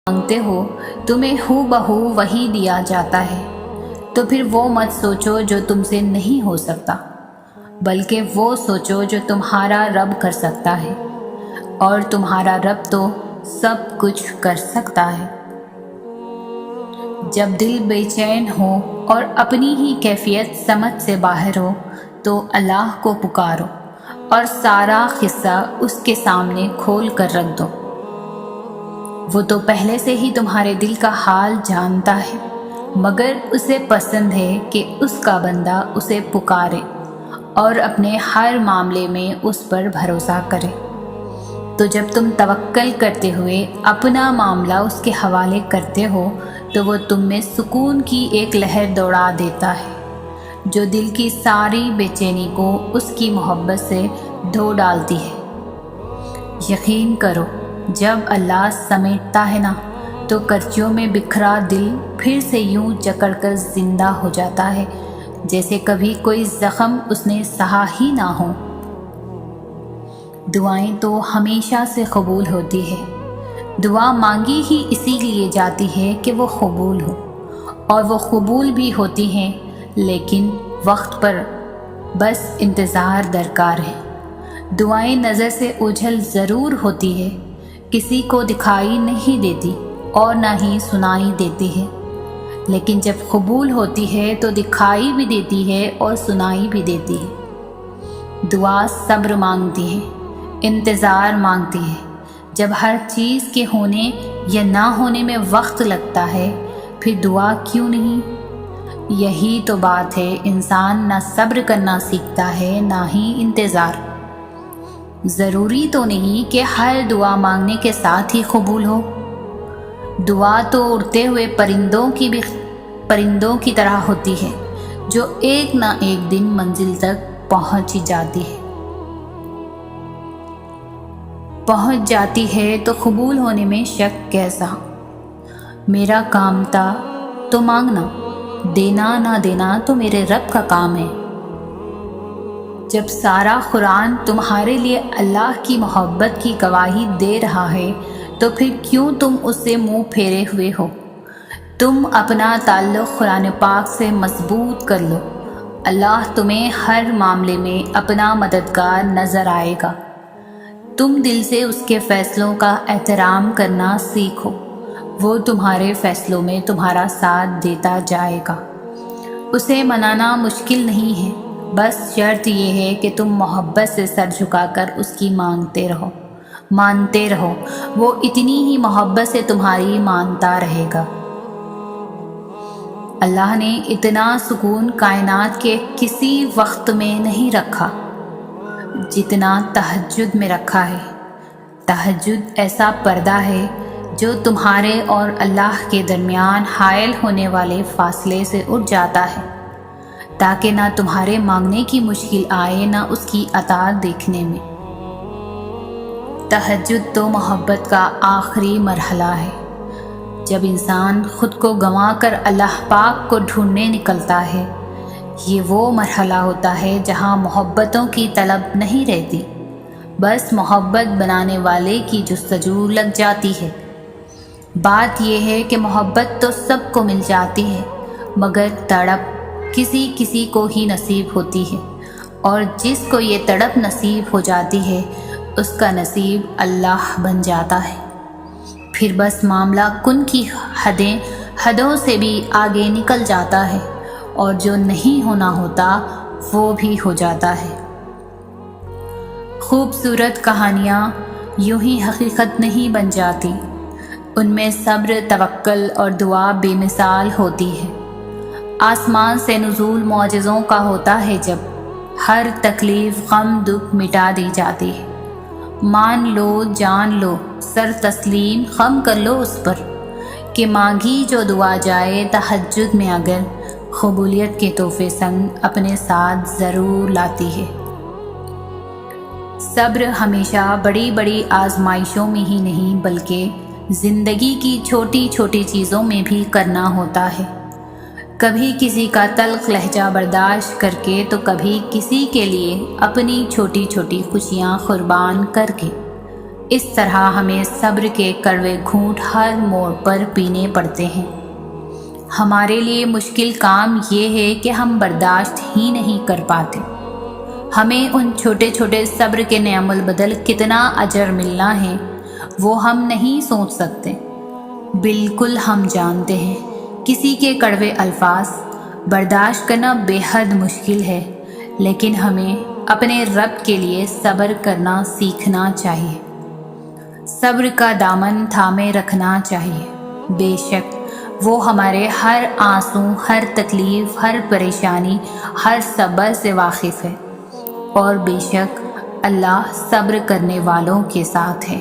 مانگتے ہو تمہیں ہو بہو وہی دیا جاتا ہے، تو پھر وہ مت سوچو جو تم سے نہیں ہو سکتا، بلکہ وہ سوچو جو تمہارا رب کر سکتا ہے، اور تمہارا رب تو سب کچھ کر سکتا ہے۔ جب دل بے چین ہو اور اپنی ہی کیفیت سمجھ سے باہر ہو تو اللہ کو پکارو اور سارا قصہ اس کے سامنے کھول کر رکھ دو۔ وہ تو پہلے سے ہی تمہارے دل کا حال جانتا ہے، مگر اسے پسند ہے کہ اس کا بندہ اسے پکارے اور اپنے ہر معاملے میں اس پر بھروسہ کرے۔ تو جب تم توکل کرتے ہوئے اپنا معاملہ اس کے حوالے کرتے ہو تو وہ تم میں سکون کی ایک لہر دوڑا دیتا ہے جو دل کی ساری بے چینی کو اس کی محبت سے دھو ڈالتی ہے۔ یقین کرو، جب اللہ سمیٹتا ہے نا تو کرچیوں میں بکھرا دل پھر سے یوں جکڑ کر زندہ ہو جاتا ہے جیسے کبھی کوئی زخم اس نے سہا ہی نہ ہو۔ دعائیں تو ہمیشہ سے قبول ہوتی ہے، دعا مانگی ہی اسی لیے جاتی ہے کہ وہ قبول ہو، اور وہ قبول بھی ہوتی ہیں لیکن وقت پر، بس انتظار درکار ہے۔ دعائیں نظر سے اوجھل ضرور ہوتی ہے، کسی کو دکھائی نہیں دیتی اور نہ ہی سنائی دیتی ہے، لیکن جب قبول ہوتی ہے تو دکھائی بھی دیتی ہے اور سنائی بھی دیتی ہے۔ دعا صبر مانگتی ہے، انتظار مانگتی ہے۔ جب ہر چیز کے ہونے یا نہ ہونے میں وقت لگتا ہے پھر دعا کیوں نہیں؟ یہی تو بات ہے، انسان نہ صبر کرنا سیکھتا ہے نہ ہی انتظار۔ ضروری تو نہیں کہ ہر دعا مانگنے کے ساتھ ہی قبول ہو۔ دعا تو اڑتے ہوئے پرندوں کی طرح ہوتی ہے جو ایک نہ ایک دن منزل تک پہنچ جاتی ہے تو قبول ہونے میں شک کیسا؟ میرا کام تھا تو مانگنا، دینا نہ دینا تو میرے رب کا کام ہے۔ جب سارا قرآن تمہارے لیے اللہ کی محبت کی گواہی دے رہا ہے تو پھر کیوں تم اس سے منہ پھیرے ہوئے ہو؟ تم اپنا تعلق قرآن پاک سے مضبوط کر لو، اللہ تمہیں ہر معاملے میں اپنا مددگار نظر آئے گا۔ تم دل سے اس کے فیصلوں کا احترام کرنا سیکھو، وہ تمہارے فیصلوں میں تمہارا ساتھ دیتا جائے گا۔ اسے منانا مشکل نہیں ہے، بس شرط یہ ہے کہ تم محبت سے سر جھکا کر اس کی مانتے رہو، وہ اتنی ہی محبت سے تمہاری مانتا رہے گا۔ اللہ نے اتنا سکون کائنات کے کسی وقت میں نہیں رکھا جتنا تہجد میں رکھا ہے۔ تہجد ایسا پردہ ہے جو تمہارے اور اللہ کے درمیان حائل ہونے والے فاصلے سے اٹھ جاتا ہے تاکہ نہ تمہارے مانگنے کی مشکل آئے نہ اس کی اطاعت دیکھنے میں۔ تہجد تو محبت کا آخری مرحلہ ہے۔ جب انسان خود کو گنوا کر اللہ پاک کو ڈھونڈنے نکلتا ہے، یہ وہ مرحلہ ہوتا ہے جہاں محبتوں کی طلب نہیں رہتی، بس محبت بنانے والے کی جستجو لگ جاتی ہے۔ بات یہ ہے کہ محبت تو سب کو مل جاتی ہے مگر تڑپ کسی کو ہی نصیب ہوتی ہے، اور جس کو یہ تڑپ نصیب ہو جاتی ہے اس کا نصیب اللہ بن جاتا ہے۔ پھر بس معاملہ کن کی حدوں سے بھی آگے نکل جاتا ہے، اور جو نہیں ہونا ہوتا وہ بھی ہو جاتا ہے۔ خوبصورت کہانیاں یوں ہی حقیقت نہیں بن جاتی، ان میں صبر، توکل اور دعا بے مثال ہوتی ہے۔ آسمان سے نزول معجزوں کا ہوتا ہے جب ہر تکلیف، غم، دکھ مٹا دی جاتی ہے۔ مان لو، جان لو، سر تسلیم خم کر لو اس پر کہ مانگی جو دعا جائے تہجد میں اگر قبولیت کے تحفے سنگ اپنے ساتھ ضرور لاتی ہے۔ صبر ہمیشہ بڑی بڑی آزمائشوں میں ہی نہیں بلکہ زندگی کی چھوٹی چھوٹی چیزوں میں بھی کرنا ہوتا ہے۔ کبھی کسی کا تلخ لہجہ برداشت کر کے تو کبھی کسی کے لیے اپنی چھوٹی چھوٹی خوشیاں قربان کر کے۔ اس طرح ہمیں صبر کے کڑوے گھونٹ ہر موڑ پر پینے پڑتے ہیں۔ ہمارے لیے مشکل کام یہ ہے کہ ہم برداشت ہی نہیں کر پاتے۔ ہمیں ان چھوٹے چھوٹے صبر کے نعم البدل کتنا اجر ملنا ہے وہ ہم نہیں سوچ سکتے۔ بالکل ہم جانتے ہیں کسی کے کڑوے الفاظ برداشت کرنا بے حد مشکل ہے، لیکن ہمیں اپنے رب کے لیے صبر کرنا سیکھنا چاہیے، صبر کا دامن تھامے رکھنا چاہیے۔ بے شک وہ ہمارے ہر آنسو، ہر تکلیف، ہر پریشانی، ہر صبر سے واقف ہے، اور بے شک اللہ صبر کرنے والوں کے ساتھ ہے۔